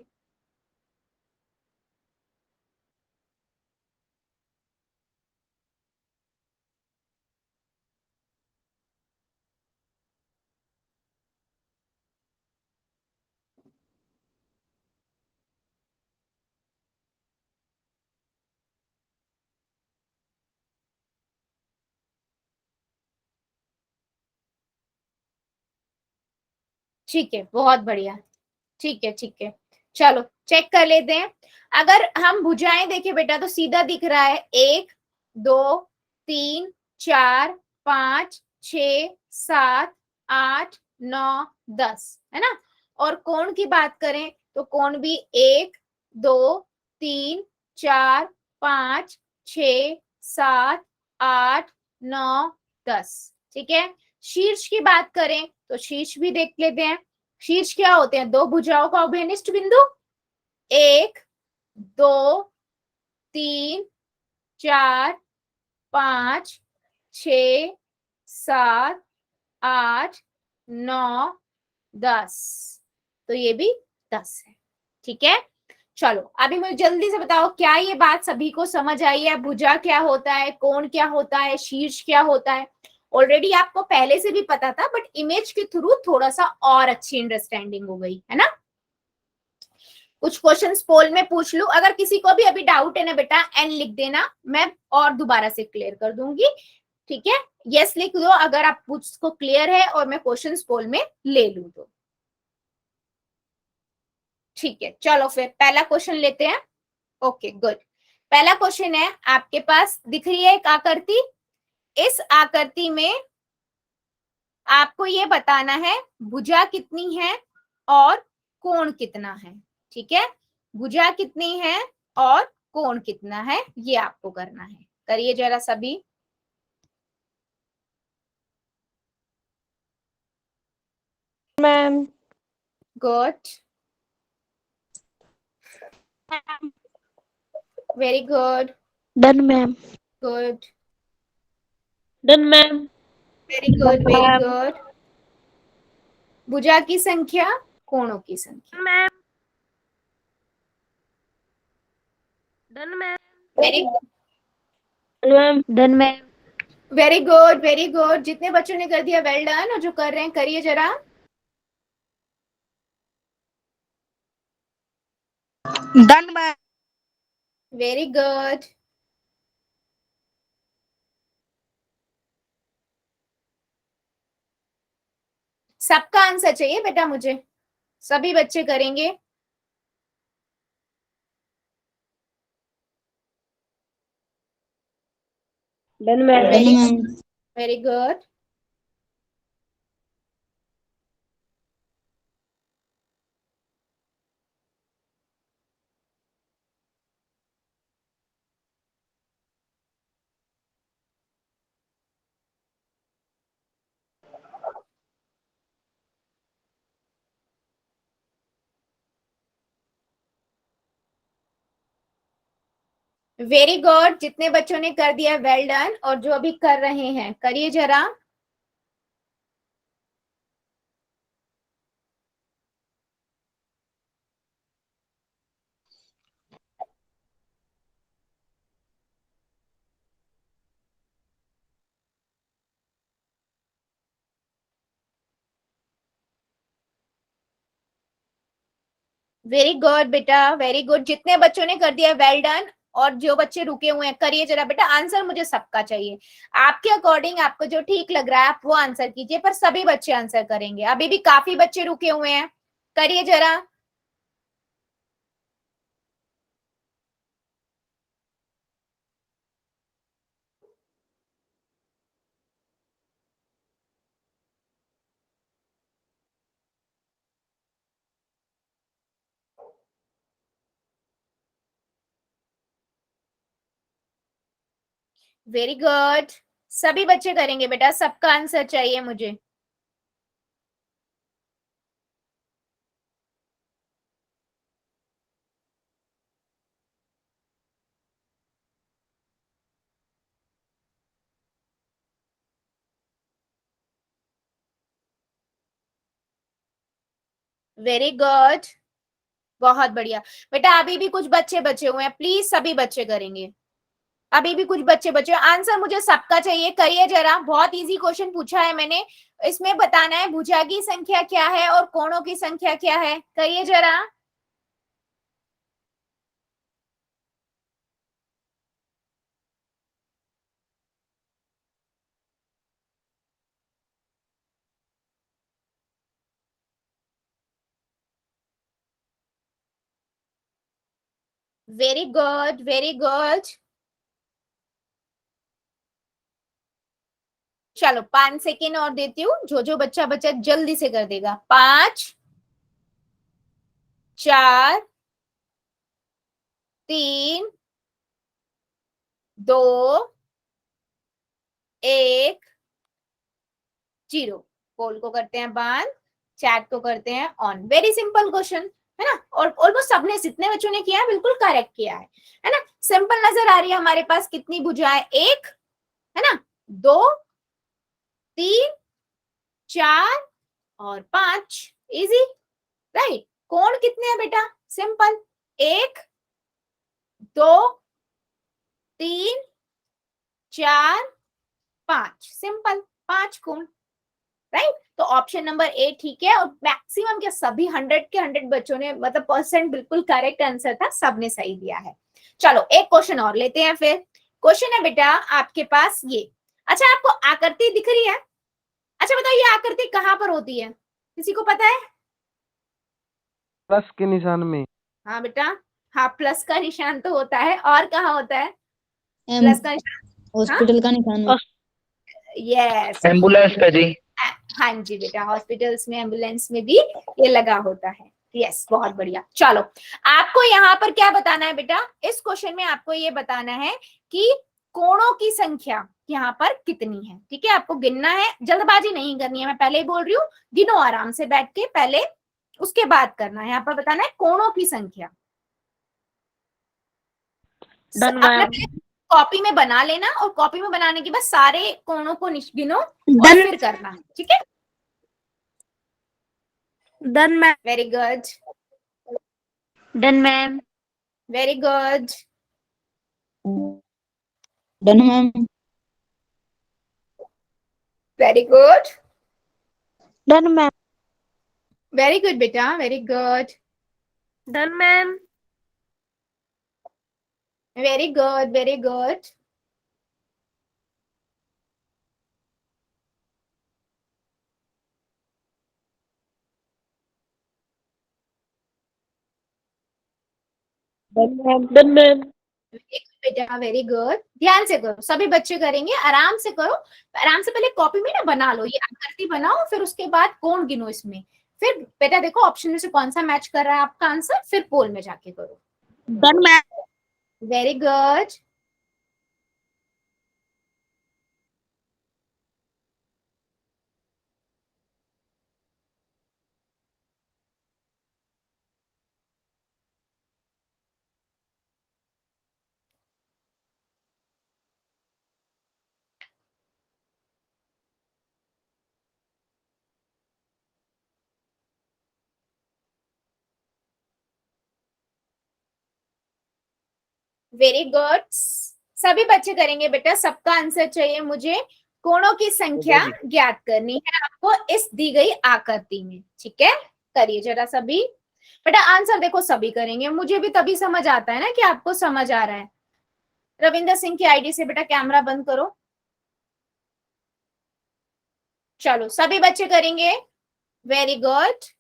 ठीक है, बहुत बढ़िया। ठीक है, ठीक है, चलो चेक कर लेते हैं। अगर हम भुजाएं देखें बेटा तो सीधा दिख रहा है 1 2 3 4 5 6 7 8 9 10, है ना। और कोण की बात करें तो कोण भी 1 2 3 4 5 6 7 8 9 10, ठीक है। शीर्ष की बात करें तो शीर्ष भी देख लेते हैं। शीर्ष क्या होते हैं? दो भुजाओं का अभिनिष्ट बिंदु। 1 2 3 4 5 6 7 8 9 10, तो ये भी 10 है, ठीक है। चलो अभी मुझे जल्दी से बताओ, क्या ये बात सभी को समझ आई है? भुजा क्या होता है, कोण क्या होता है, शीर्ष क्या होता है? ऑलरेडी आपको पहले से भी पता था, बट इमेज के थ्रू थोड़ा सा और अच्छी अंडरस्टैंडिंग हो गई, है ना। कुछ क्वेश्चंस पोल में पूछ लूं, अगर किसी को भी अभी डाउट है ना बेटा एन लिख देना, मैं और दोबारा से क्लियर कर दूंगी, ठीक है। यस लिख दो अगर आप को क्लियर है और मैं क्वेश्चंस पोल में ले लूं तो, ठीक है। चलो फिर पहला क्वेश्चन लेते हैं। Okay good. पहला क्वेश्चन है, आपके पास दिख रही है एक आकृति। इस आकृति में आपको ये बताना है भुजा कितनी है और कोण कितना है, ठीक है। भुजा कितनी है और कोण कितना है, ये आपको करना है। करिए जरा सभी। Ma'am. Good, very good, done ma'am. Good, done ma'am. Very good, very good. भुजा की संख्या, कोणों की संख्या। Ma'am. Done ma'am. Very ma'am done ma'am. Very good, very good. जितने बच्चों ने कर दिया वेल डन, और जो कर रहे हैं करिए जरा। Done ma'am. Very good. सबका आंसर चाहिए बेटा मुझे, सभी बच्चे करेंगे। Done ma'am. Very very good. Very good. जितने बच्चों ने कर दिया वेल डन, और जो अभी कर रहे हैं करिए जरा। वेरी गुड बेटा, वेरी गुड। जितने बच्चों ने कर दिया वेल डन, और जो बच्चे रुके हुए हैं करिए जरा बेटा। आंसर मुझे सबका चाहिए, आपके अकॉर्डिंग आपको जो ठीक लग रहा है आप वो आंसर कीजिए, पर सभी बच्चे आंसर करेंगे। अभी भी काफी बच्चे रुके हुए हैं, करिए जरा। वेरी गुड, सभी बच्चे करेंगे बेटा, सबका आंसर चाहिए मुझे। वेरी गुड, बहुत बढ़िया बेटा। अभी भी कुछ बच्चे बचे हुए हैं, प्लीज सभी बच्चे करेंगे। अभी भी कुछ बच्चे बचे, आंसर मुझे सबका चाहिए, करिए जरा। बहुत इजी क्वेश्चन पूछा है मैंने, इसमें बताना है भुजा की संख्या क्या है और कोणों की संख्या क्या है, करिए जरा। Very good, very good. चलो 5 सेकेंड और देती हूँ, जो बच्चा बच्चा जल्दी से कर देगा। 5, 4, 3, 2, 1, 0। पोल को करते हैं बंद, चैट को करते हैं ऑन। वेरी सिंपल क्वेश्चन है ना, और ऑलमोस्ट सबने, जितने बच्चों ने किया है बिल्कुल करेक्ट किया है ना। सिंपल नजर आ रही है हमारे पास कितनी भुजाएं, 1 है ना, 2, 3, 4 और 5। Easy, right. कोण कितने हैं बेटा, सिंपल, 1, 2, 3, 4, 5, सिंपल 5 कोण, राइट। तो ऑप्शन नंबर ए ठीक है, और मैक्सिमम क्या सभी 100 के 100 बच्चों ने, मतलब परसेंट बिल्कुल करेक्ट आंसर था, सबने सही दिया है। चलो एक क्वेश्चन और लेते हैं फिर। क्वेश्चन है बेटा आपके पास ये, अच्छा आपको आकृति दिख रही है? अच्छा बताओ ये आकृति कहाँ पर होती है, किसी को पता है? प्लस के निशान में। हाँ बेटा, हाँ प्लस का निशान तो होता है, और कहाँ होता है प्लस का निशान? हॉस्पिटल का निशान। यस, एम्बुलेंस पे जी। हाँ जी बेटा, हॉस्पिटल्स में, एम्बुलेंस में भी ये लगा होता है। यस, बहुत बढ़िया। चलो आपको यहाँ पर क्या बताना है बेटा, इस क्वेश्चन में आपको ये बताना है कि कोणों की संख्या यहाँ पर कितनी है। ठीक है, आपको गिनना है, जल्दबाजी नहीं करनी है, मैं पहले ही बोल रही हूँ, गिनो आराम से बैठ के, पहले उसके बाद करना है। यहाँ पर बताना है कोणों की संख्या। अपना कॉपी में बना लेना, और कॉपी में बनाने के बाद सारे कोणों को गिनो और फिर करना, ठीक है। Done ma'am. Very good, done ma'am. Very good, done ma'am. Very good, done ma'am. Very good बेटा, very good, done ma'am. Very good, very good, done ma'am. बेटा वेरी गुड। ध्यान से करो, सभी बच्चे करेंगे, आराम से करो, आराम से। पहले कॉपी में ना बना लो, ये आकृति बनाओ, फिर उसके बाद कोण गिनो इसमें, फिर बेटा देखो ऑप्शन में से कौन सा मैच कर रहा है आपका आंसर, फिर पोल में जाके करो। Done ma'am. Very good, very good. सभी बच्चे करेंगे बेटा, सबका आंसर चाहिए मुझे। कोणों की संख्या ज्ञात करनी है आपको इस दी गई आकृति में, ठीक है। करिए जरा सभी, बेटा आंसर देखो सभी करेंगे, मुझे भी तभी समझ आता है ना कि आपको समझ आ रहा है। रविंदर सिंह की आईडी से बेटा कैमरा बंद करो। चलो सभी बच्चे करेंगे, वेरी गुड,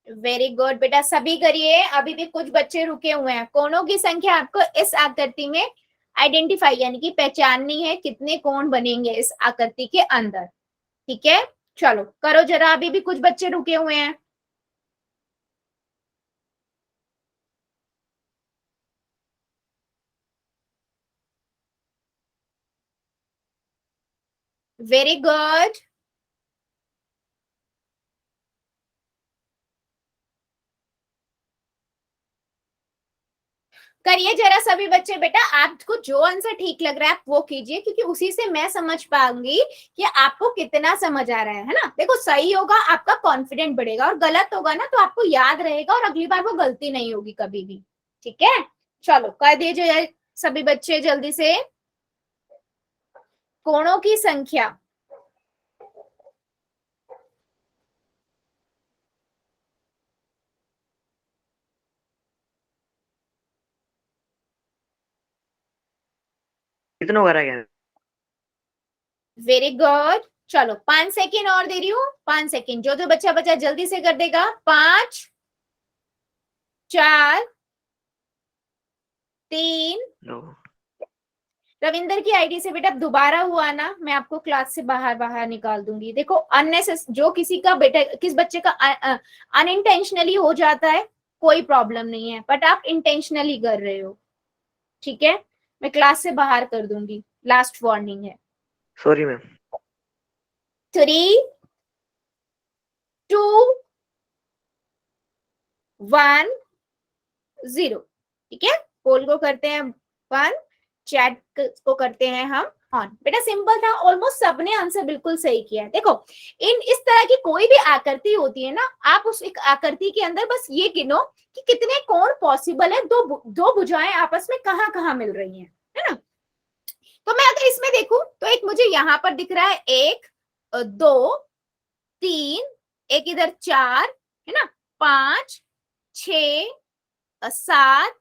वेरी गुड बेटा, सभी करिए। अभी भी कुछ बच्चे रुके हुए हैं। कोणों की संख्या आपको इस आकृति में आइडेंटिफाई यानी कि पहचाननी है, कितने कोण बनेंगे इस आकृति के अंदर, ठीक है। चलो करो जरा, अभी भी कुछ बच्चे रुके हुए हैं। वेरी गुड, करिए जरा सभी बच्चे। बेटा आपको जो आंसर ठीक लग रहा है आप वो कीजिए, क्योंकि उसी से मैं समझ पाऊंगी कि आपको कितना समझ आ रहा है ना। देखो सही होगा आपका कॉन्फिडेंट बढ़ेगा, और गलत होगा ना तो आपको याद रहेगा, और अगली बार वो गलती नहीं होगी कभी भी, ठीक है। चलो कर दीजिए सभी बच्चे जल्दी से। कोणों की संख्या, कितना हो रहा है? Very good. चलो 5 सेकेंड और दे रही हूँ, 5 सेकेंड। जो बच्चा बच्चा जल्दी से कर देगा। 5 4 3। रविंदर की आईडी से बेटा दोबारा हुआ ना, मैं आपको क्लास से बाहर बाहर निकाल दूंगी। देखो जो किसी का बेटा, किस बच्चे का अनइंटेंशनली हो जाता है कोई प्रॉब्लम नहीं है, बट आप इंटेंशनली कर रहे हो, ठीक है, मैं क्लास से बाहर कर दूंगी। लास्ट वार्निंग है। Sorry ma'am. 3 2 1 0। ठीक है, पोल को करते हैं 1, चैट को करते हैं हम ऑन। बेटा सिंपल था, ऑलमोस्ट सबने आंसर बिल्कुल सही किया है। देखो इस तरह की कोई भी आकृति होती है ना, आप उस एक आकृति के अंदर बस ये गिनो कि कितने कोण पॉसिबल है, दो भुजाएं आपस में कहाँ कहाँ मिल रही हैं, है ना। तो मैं अगर इसमें देखूं तो एक मुझे यहाँ पर दिख रहा है 1 2 3, एक इधर 4 है ना, 5 6 7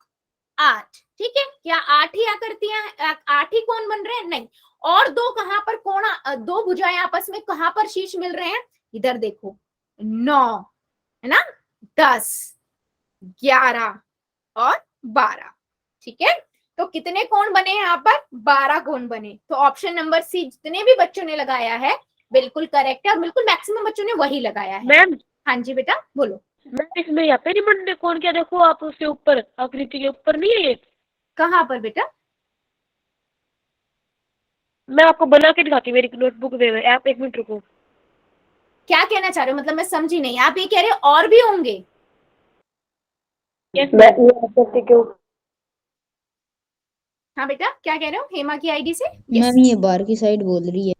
8। ठीक है, क्या 8 ही आकृतियां, 8 ही कोण बन रहे हैं? नहीं, और दो कहां पर कोण, दो भुजाएं आपस में कहां पर शीर्ष मिल रहे हैं? इधर देखो 9 है ना, 10 11 और 12। ठीक है, तो कितने कोण बने यहाँ पर? 12 कोण बने। तो ऑप्शन नंबर सी जितने भी बच्चों ने लगाया है बिल्कुल करेक्ट है, और बिल्कुल मैक्सिमम बच्चों ने वही लगाया है। मैम हाँ जी बेटा बोलो। मैम इसमें यहाँ पे रिबन कौन क्या देखो आप, उसके ऊपर आकृति के ऊपर नहीं है ये? कहाँ पर बेटा? मैं आपको बना के दिखाती हूँ, मेरी नोटबुक में आप 1 मिनट रुको। क्या कहना चाह रहे हो, मतलब मैं समझी नहीं। आप ये कह रहे हो और भी होंगे? यस मैम, ये आकृति के ऊपर। हाँ बेटा क्या कह रहे हो हेमा की आईडी से? मैम ये बाहर की साइड बोल रही है।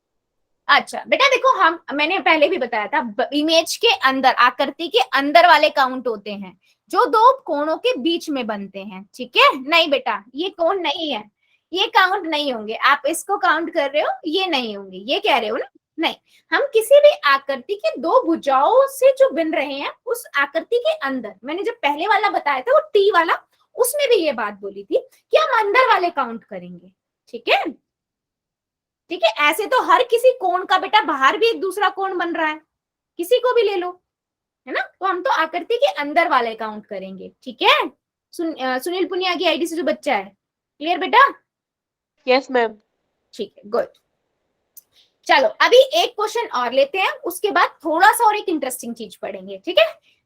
अच्छा बेटा देखो, मैंने पहले भी बताया था, इमेज के अंदर, आकृति के अंदर वाले काउंट होते हैं जो दो कोणों के बीच में बनते हैं। ठीक है, नहीं बेटा ये कोण नहीं है, ये काउंट नहीं होंगे। आप इसको काउंट कर रहे हो, ये नहीं होंगे, ये कह रहे हो ना। नहीं, हम किसी भी आकृति के दो भुजाओं से जो बन रहे हैं उस आकृति के अंदर, मैंने जब पहले वाला बताया था वो टी वाला, उसमें भी ये बात बोली थी कि हम अंदर वाले काउंट करेंगे। ठीक है, ठीक है, ऐसे तो हर किसी कोण का बेटा बाहर भी एक दूसरा कोण बन रहा है, किसी को भी ले लो, है ना। तो हम तो आकृति के अंदर वाले काउंट करेंगे। ठीक है, सुनील पुनिया की आईडी से जो बच्चा है, क्लियर बेटा? Yes ma'am. ठीक है, गुड। चलो अभी एक क्वेश्चन और लेते हैं, उसके बाद थोड़ा सा और एक इंटरेस्टिंग चीज पढ़ेंगे। ठीक है,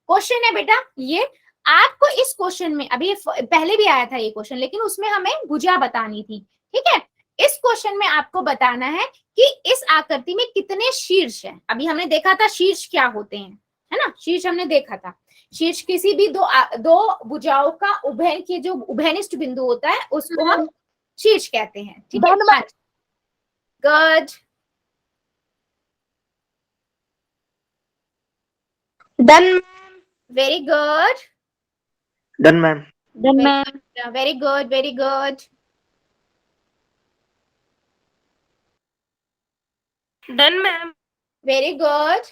क्वेश्चन है बेटा ये, आपको इस क्वेश्चन में, अभी पहले भी आया था ये क्वेश्चन, लेकिन उसमें हमें भुजा बतानी थी। ठीक है, इस क्वेश्चन में आपको बताना है कि इस आकृति में कितने शीर्ष हैं। अभी हमने देखा था शीर्ष क्या होते हैं, है ना, शीर्ष हमने देखा था। शीर्ष किसी भी दो भुजाओं का उभय के जो उभयनिष्ठ बिंदु होता है उसको हम शीर्ष कहते हैं। ठीक है, good, done very good, done ma'am. Done ma'am. Very good, very good, done ma'am. Very good.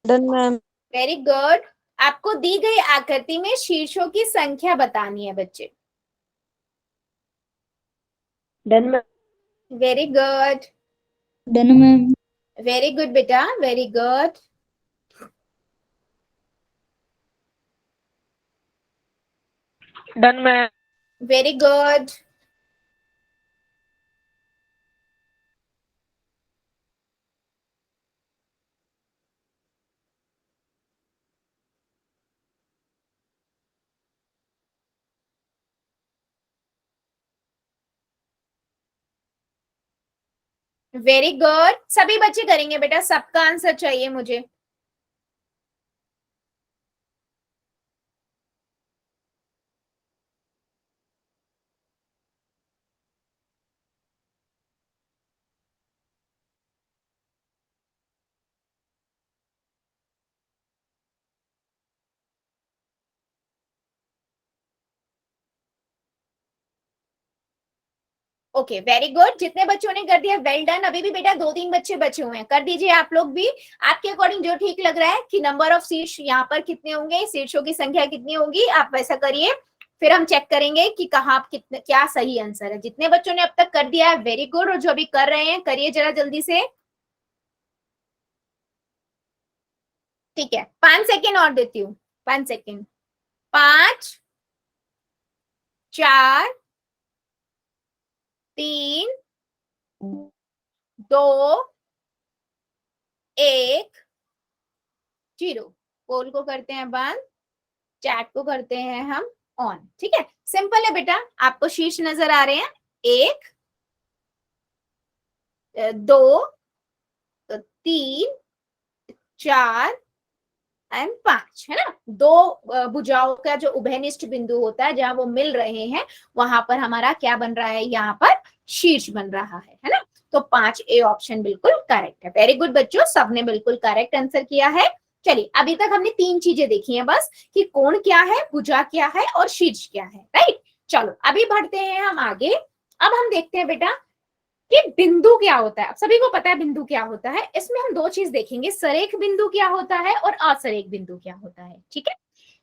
Done ma'am. Very good. आपको दी गई आकृति में शीर्षों की संख्या बतानी है बच्चे। Done ma'am. Very good, done ma'am. Very good बेटा, very good, done ma'am. Very good, very good. सभी बच्चे करेंगे बेटा, सबका आंसर चाहिए मुझे। Okay, very good. जितने बच्चों ने कर दिया वेल डन। अभी भी बेटा 2-3 बच्चे बचे हुए हैं, कर दीजिए आप लोग भी आपके अकॉर्डिंग जो ठीक लग रहा है कि नंबर ऑफ शीर्ष यहाँ पर कितने होंगे, शीर्षों की संख्या कितनी होगी, आप वैसा करिए। फिर हम चेक करेंगे कि कहाँ कितने क्या सही आंसर है। जितने बच्चों ने अब तक कर दिया है वेरी गुड, और जो अभी कर रहे हैं करिए जरा जल्दी से। ठीक है, 5 सेकेंड और देती हूँ, 5 सेकेंड। 5 4 3 2 1 0। पोल को करते हैं बंद, चैट को करते हैं हम ऑन। ठीक है, सिंपल है बेटा। आपको शीर्ष नजर आ रहे हैं, 1 2 3 4 एंड 5, है ना। दो भुजाओं का जो उभयनिष्ठ बिंदु होता है, जहां वो मिल रहे हैं, वहां पर हमारा क्या बन रहा है, यहाँ पर शीर्ष बन रहा है ना। तो 5A ऑप्शन बिल्कुल करेक्ट है। वेरी गुड बच्चों, सबने बिल्कुल करेक्ट आंसर किया है। चलिए, अभी तक हमने 3 चीजें देखी हैं बस, कि कोण क्या है, भुजा क्या है और शीर्ष क्या है, राइट। चलो अभी बढ़ते हैं हम आगे। अब हम देखते हैं बेटा कि बिंदु क्या होता है। अब सभी को पता है बिंदु क्या होता है। इसमें हम 2 चीज देखेंगे, सरेख बिंदु क्या होता है और असरेख बिंदु क्या होता है। ठीक है,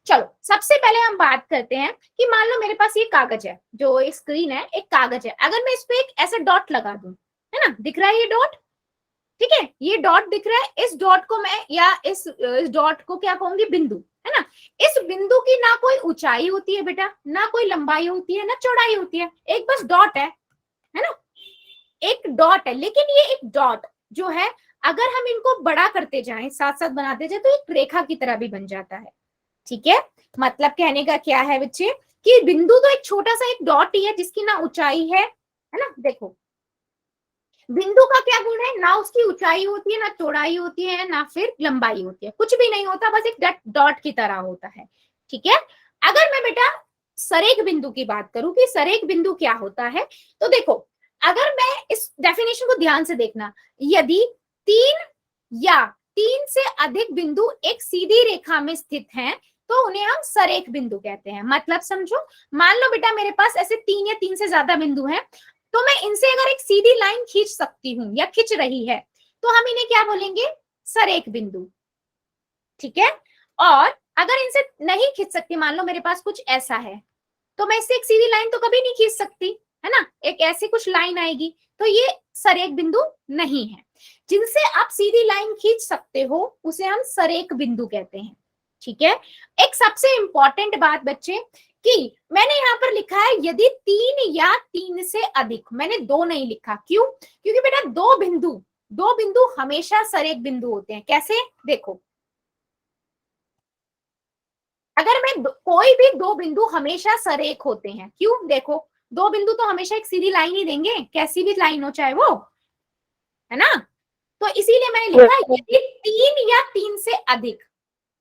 चलो सबसे पहले हम बात करते हैं कि मान लो मेरे पास ये कागज है, जो एक स्क्रीन है, एक कागज है। अगर मैं इस पे एक ऐसा डॉट लगा दूं, है ना, दिख रहा है ये डॉट, ठीक है, ये डॉट दिख रहा है। इस डॉट को मैं या इस डॉट को क्या कहूंगी, बिंदु, है ना। इस बिंदु की ना कोई ऊंचाई होती है बेटा, ना कोई लंबाई होती है, ना चौड़ाई होती है, एक बस डॉट है ना, एक डॉट है। लेकिन ये एक डॉट जो है, अगर हम इनको बड़ा करते जाएं, साथ साथ बनाते जाएं, तो एक रेखा की तरह भी बन जाता है। ठीक है, मतलब कहने का क्या है बच्चे, कि बिंदु तो एक छोटा सा एक डॉट ही है, जिसकी ना ऊंचाई है ना। देखो बिंदु का क्या गुण है, ना उसकी ऊंचाई होती है, ना चौड़ाई होती है, ना फिर लंबाई होती है, कुछ भी नहीं होता, बस एक डॉट की तरह होता है। ठीक है, अगर मैं बेटा सरेख बिंदु की बात करूं कि सरेख बिंदु क्या होता है, तो देखो अगर मैं इस डेफिनेशन को ध्यान से देखना, यदि 3 या 3 से अधिक बिंदु एक सीधी रेखा में स्थित हैं, तो उन्हें हम सरेख बिंदु कहते हैं। मतलब समझो, मान लो बेटा मेरे पास ऐसे 3 या 3 से ज्यादा बिंदु हैं, तो मैं इनसे अगर एक सीधी लाइन खींच सकती हूँ या खींच रही है, तो हम इन्हें क्या बोलेंगे, सरेख बिंदु। ठीक है, और अगर इनसे नहीं खींच सकती, मान लो मेरे पास कुछ ऐसा है, तो मैं इससे एक सीधी लाइन तो कभी नहीं खींच सकती, है ना, एक ऐसी कुछ लाइन आएगी, तो ये सरेख बिंदु नहीं है। जिनसे आप सीधी लाइन खींच सकते हो उसे हम सरेख बिंदु कहते हैं। ठीक है, एक सबसे इंपॉर्टेंट बात बच्चे, कि मैंने यहाँ पर लिखा है यदि 3 या 3 से अधिक, मैंने 2 नहीं लिखा, क्यों, क्योंकि बेटा दो बिंदु हमेशा सरेख बिंदु होते हैं। कैसे, देखो अगर मैं कोई भी 2 बिंदु हमेशा सरेख होते हैं, क्यों, देखो 2 बिंदु तो हमेशा एक सीधी लाइन ही देंगे, कैसी भी लाइन हो चाहे वो, है ना। तो इसीलिए मैंने लिखा यदि 3 या 3 से अधिक,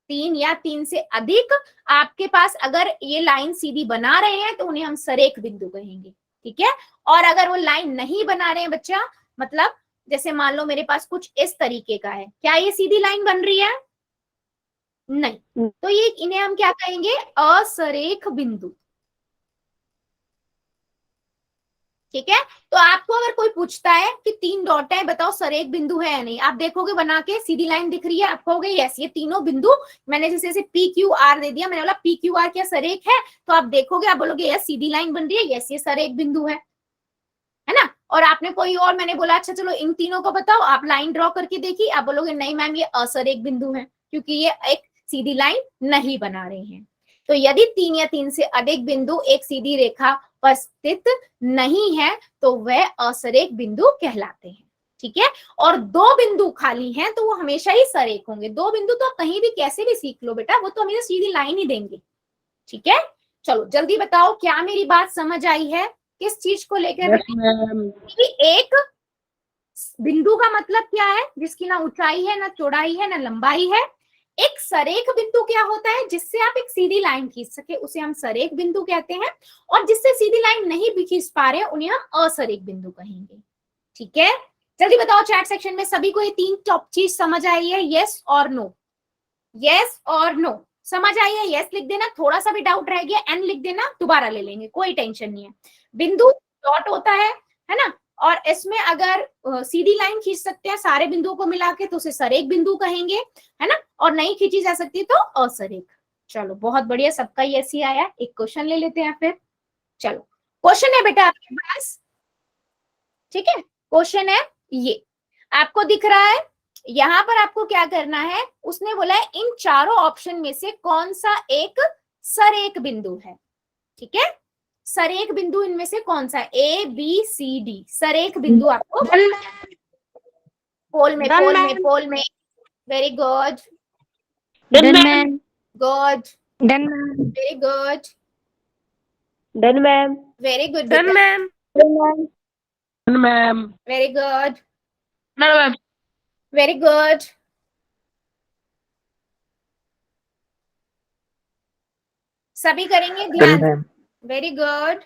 3 या 3 से अधिक आपके पास अगर ये लाइन सीधी बना रहे हैं, तो उन्हें हम सरेख बिंदु कहेंगे। ठीक है, और अगर वो लाइन नहीं बना रहे हैं बच्चा, मतलब जैसे मान लो मेरे पास कुछ इस तरीके का है, क्या ये सीधी लाइन बन रही है, नहीं, तो ये इन्हें हम क्या कहेंगे, असरेख बिंदु। ठीक है, तो आपको अगर कोई पूछता है कि 3 डॉट है, बताओ सरेख बिंदु है या नहीं, आप देखोगे बना के सीधी लाइन दिख रही है, आप कहोगे यस, ये तीनों बिंदु, मैंने जैसे PQR दे दिया, मैंने बोला PQR क्या सरेख है, तो आप देखोगे, आप बोलोगे यस सीधी लाइन बन रही है, यस ये सरेख बिंदु है ना। और आपने कोई और, मैंने बोला अच्छा चलो इन तीनों को बताओ, आप लाइन ड्रॉ करके देखी, आप बोलोगे नहीं मैम ये असरेख बिंदु है, क्योंकि ये एक सीधी लाइन नहीं बना रहे हैं। तो यदि 3 या 3 से अधिक बिंदु एक सीधी रेखा पर स्थित नहीं है, तो वह असरेख बिंदु कहलाते हैं। ठीक है, और 2 बिंदु खाली हैं, तो वो हमेशा ही सरेख होंगे। 2 बिंदु तो कहीं भी कैसे भी सीख लो बेटा, वो तो हमेशा सीधी लाइन ही देंगे। ठीक है, चलो जल्दी बताओ, क्या मेरी बात समझ आई है, किस चीज को लेकर, एक बिंदु का मतलब क्या है, जिसकी ना ऊंचाई है, ना चौड़ाई है, ना लंबाई है। एक सरेख बिंदु क्या होता है, जिससे आप एक सीधी लाइन खींच सके, उसे हम सरेख बिंदु कहते हैं, और जिससे सीधी लाइन नहीं भी खींच पा रहे उन्हें हम असरेख बिंदु कहेंगे। ठीक है, जल्दी बताओ चैट सेक्शन में सभी को ये 3 टॉप चीज समझ आई है, यस और नो, यस और नो समझ आई है, यस लिख देना, थोड़ा सा भी डाउट रह गया एन लिख देना, दोबारा ले लेंगे, कोई टेंशन नहीं है। बिंदु डॉट होता है, है ना। और इसमें अगर सीधी लाइन खींच सकते हैं सारे बिंदुओं को मिला के तो उसे सरेख बिंदु कहेंगे, है ना। और नहीं खींची जा सकती तो असरेख। चलो बहुत बढ़िया, सबका ये ऐसी आया। एक क्वेश्चन ले लेते हैं फिर। चलो क्वेश्चन है बेटा आपके पास, ठीक है। क्वेश्चन है ये, आपको दिख रहा है, यहां पर आपको क्या करना है, उसने बोला है इन चारों ऑप्शन में से कौन सा एक सरेख बिंदु है, ठीक है। सरेख बिंदु इनमें से कौन सा, ए बी सी डी, सरेख बिंदु आपको पोल में, पोल में, पोल में। Very good, done ma'am, good, done ma'am, very good, done ma'am, very good done ma'am, done ma'am, very good, done ma'am, very good. सभी करेंगे डन ध्यान, ma'am, very good.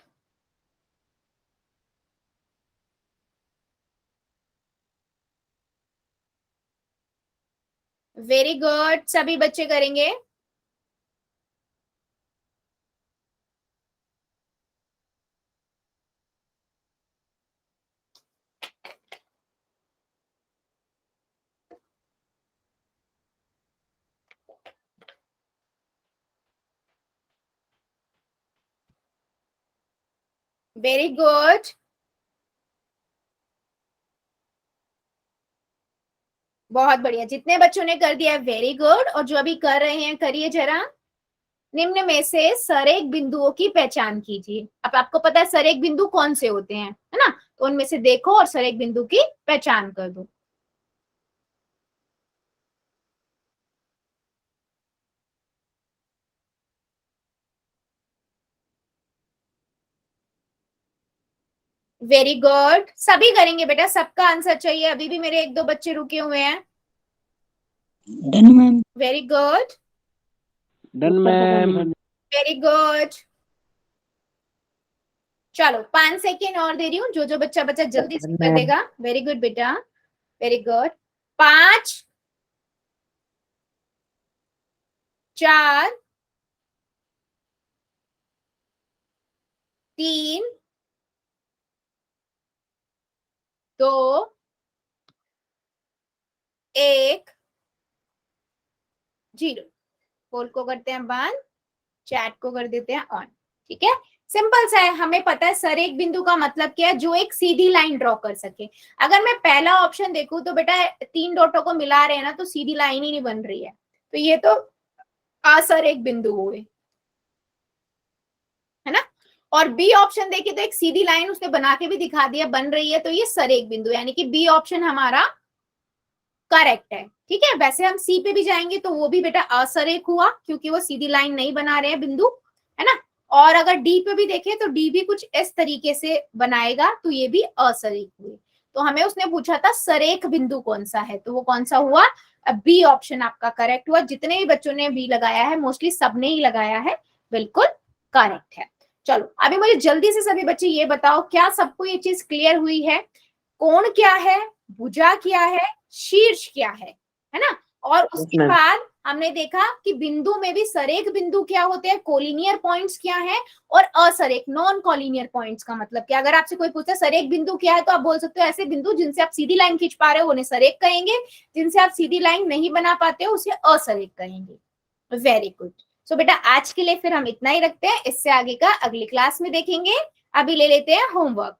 Very good, सभी बच्चे करेंगे। वेरी गुड, बहुत बढ़िया। जितने बच्चों ने कर दिया है वेरी गुड, और जो अभी कर रहे हैं करिए जरा। निम्न में से सरेख बिंदुओं की पहचान कीजिए। अब आपको पता है सरेख बिंदु कौन से होते हैं, है ना, तो उनमें से देखो और सरेख बिंदु की पहचान कर दो। वेरी गुड, सभी करेंगे बेटा, सबका आंसर चाहिए। अभी भी मेरे एक दो बच्चे रुके हुए हैं। Done ma'am, very good, done ma'am, very good. चलो 5 सेकेंड और दे रही हूँ, जो जो बच्चा जल्दी से कर देगा। वेरी गुड बेटा, वेरी गुड। 5 4 3 2 1 0। पोल को करते हैं बंद, चैट को कर देते हैं ऑन, ठीक है। सिंपल सा है, हमें पता है सरेख बिंदु का मतलब क्या है, जो एक सीधी लाइन ड्रॉ कर सके। अगर मैं पहला ऑप्शन देखूं तो बेटा 3 डॉटों को मिला रहे हैं ना, तो सीधी लाइन ही नहीं बन रही है, तो ये तो असरेख बिंदु हुए, है ना। और बी ऑप्शन देखिए तो एक सीधी लाइन उसने बना के भी दिखा दिया, बन रही है, तो ये सरेख बिंदु, यानी कि बी ऑप्शन हमारा करेक्ट है, ठीक है। वैसे हम सी पे भी जाएंगे तो वो भी बेटा असरेख हुआ, क्योंकि वो सीधी लाइन नहीं बना रहे हैं बिंदु, है ना। और अगर डी पे भी देखें तो डी भी कुछ इस तरीके से बनाएगा, तो ये भी असरेख हुए। तो हमें उसने पूछा था सरेख बिंदु कौन सा है, तो वो कौन सा हुआ, बी ऑप्शन आपका करेक्ट हुआ। जितने भी बच्चों ने बी लगाया है, मोस्टली सबने ही लगाया है, बिल्कुल करेक्ट है। चलो अभी मुझे जल्दी से सभी बच्चे ये बताओ, क्या सबको ये चीज क्लियर हुई है, कोण क्या है, भुजा क्या है, शीर्ष क्या है ना। और उसके बाद हमने देखा कि बिंदु में भी सरेख बिंदु क्या होते हैं, कोलिनियर पॉइंट्स क्या है, और असरेख नॉन कोलिनियर पॉइंट्स का मतलब क्या। अगर आपसे कोई पूछता है सरेख बिंदु क्या है, तो आप बोल सकते हो ऐसे बिंदु जिनसे आप सीधी लाइन खींच पा रहे हो उन्हें सरेख कहेंगे, जिनसे आप सीधी लाइन नहीं बना पाते हो उसे असरेख कहेंगे। Very good. सो बेटा आज के लिए फिर हम इतना ही रखते हैं, इससे आगे का अगली क्लास में देखेंगे। अभी ले लेते हैं होमवर्क।